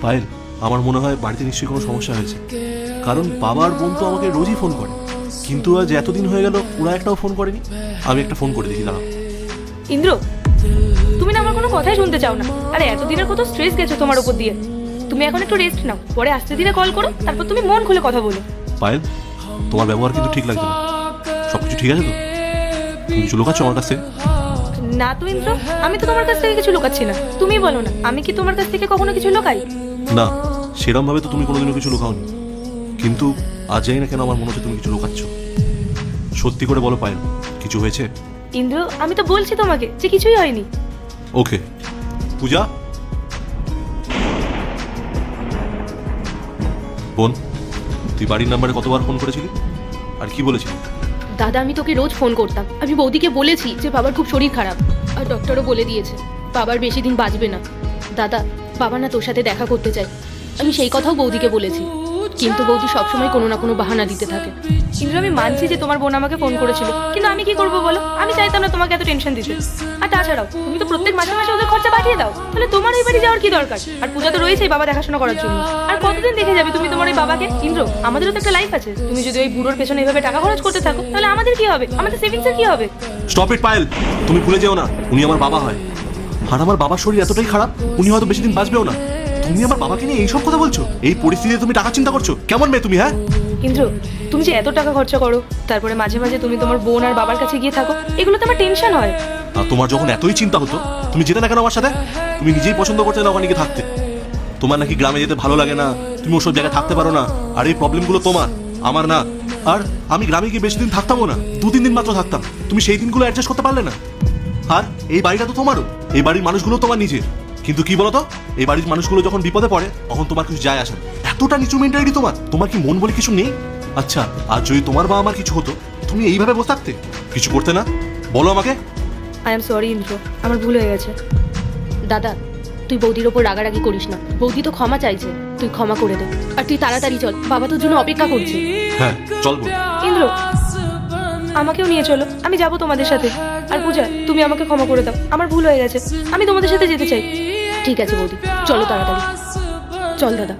পায়েল, আমার মনে হয় বাড়িতে নিশ্চয়ই কোনো সমস্যা হয়েছে, কারণ বাবার বোন তো আমাকে রোজই ফোন করে, কিন্তু আজ এতদিন হয়ে গেল ওরা একটাও ফোন করেনি। আমি একটা ফোন করে দেখি, দাঁড়াও। ইন্দ্র, তুমি না আমার কোনো কথাই শুনতে চাও না। আরে এতদিনের কত স্ট্রেস গেছে তোমার উপর দিয়ে। তুমি এখন একটু রেস্ট নাও, পরে আস্তে ধীরে কল করো, তারপর তুমি মন খুলে কথা বলো। পায়েল, তোমার ব্যবহার কিন্তু ঠিক লাগছে না। সবকিছু ঠিক আছে তো? তুমি কিছু লুকাচ্ছ আমার কাছে? না তো ইন্দ্র, আমি তো তোমার কাছ থেকে কিছু লুকাচ্ছি না। তুমি বলো না, আমি কি তোমার কাছ থেকে কখনো কিছু লুকাই? না, সেরকম ভাবে তো তুমি কোনোদিনও কিছু লুকাওনি, কিন্তু আজ জানি না কেন আমার মনে হচ্ছে তুমি কিছু লুকাচ্ছ। সত্যি করে বলো পায়েল, কিছু হয়েছে? ইন্দ্র, আমি তো বলছি তোমাকে যে কিছুই হয়নি। ওকে। পূজা, বোন, তুই বাড়ির নাম্বারে কতবার ফোন করেছিলি আর কি বলেছিলি? দাদা, আমি তোকে রোজ ফোন করতাম। আমি বৌদিকে বলেছি যে বাবার খুব শরীর খারাপ, আর ডক্টরও বলে দিয়েছে বাবার বেশি দিন বাঁচবে না। দাদা, বাবা না তোর সাথে দেখা করতে চাই। আমি সেই কথাও বৌদিকে বলেছি, কিন্তু বৌদি সবসময় কোনো না কোনো বাহানা দিতে থাকে। কিন্তু আমি মানছি যে তোমার বোন আমাকে ফোন করেছিল, কিন্তু আমি কি করবো বলো? আমি চাইতাম না তোমাকে এত টেনশন দিতে। আর তাছাড়াও তুমি তো প্রত্যেক মাসে মাসে ওদের খরচা পাঠিয়ে দাও, তাহলে তোমার এই বাড়ি যাওয়ার কি দরকার? আর পূজা তো রয়েছেই বাবা দেখাশোনা করার জন্য। আর কতদিন দেখে যাবে তুমি তোমার ওই বাবাকে? ইন্দ্র, আমাদেরও তো একটা লাইফ আছে। তুমি যদি ওই বুড়োর পেছনে এইভাবে টাকা খরচ করতে থাকো, তাহলে আমাদের কি হবে? আমাদের সেভিংস এর কি হবে? স্টপ ইট পায়েল, তুমি ভুলে যেও না উনি আমার বাবা হয়। আর আমার বাবার শরীর এতটাই খারাপ, উনি হয়তো বেশি দিন বাঁচবেও না। তুমি আমার বাবাকে নিয়ে এইসব কথা বলছো? এই পরিস্থিতিতে তুমি টাকা চিন্তা করছো? কেমন মেয়ে তুমি, হ্যাঁ? ইন্দ্র, তুমি যে এত টাকা খরচা করো, তারপরে মাঝে মাঝে তুমি তোমার বোন আর বাবার কাছে গিয়ে থাকো, এগুলো তো আমার টেনশন হয়। আর তোমার যখন এতই চিন্তা হতো, তুমি যেতে না কেন আমার সাথে? তুমি নিজেই পছন্দ করতে না ওখানে গিয়ে থাকতে। তোমার নাকি গ্রামে যেতে ভালো লাগে না, তুমি ওসব জায়গায় থাকতে পারো না। আর এই প্রবলেমগুলো তোমার, আমার না। আর আমি গ্রামে গিয়ে বেশি দিন থাকতামও না, 2-3 দিন মাত্র থাকতাম। তুমি সেই দিনগুলো অ্যাডজাস্ট করতে পারলে না। আর এই বাড়িটা তো তোমারও, এই বাড়ির মানুষগুলো তোমার নিজের। কিন্তু কি বলতো, এই বাড়ির মানুষগুলো যখন বিপদে পড়ে তখন তোমার কিছু যায় আসে না। এতটা নিচু মেন্টালিটি তোমার। তোমার কি মন বলে কিছু নেই? আচ্ছা, আর যদি তোমার বা আমার কিছু হতো, তুমি এইভাবে বসে থাকতে? কিছু করতে না? বলো আমাকে। আই এম সরি ইন্দ্র, আমার ভুল হয়ে গেছে। দাদা, তুই বৌদির ওপর রাগারাগি করিস না। বৌদি তো ক্ষমা চাইছে, তুই ক্ষমা করে দে। আর তুই তাড়াতাড়ি চল, বাবা তোর জন্য অপেক্ষা করছে। হ্যাঁ, চলবো। ইন্দ্র, আমাকেও নিয়ে চলো, আমি যাবো তোমাদের সাথে। আর পূজা, তুমি আমাকে ক্ষমা করে দাও, আমার ভুল হয়ে গেছে। আমি তোমাদের সাথে যেতে চাই। ঠিক আছে বৌদি, চলো তাড়াতাড়ি। চল দাদা।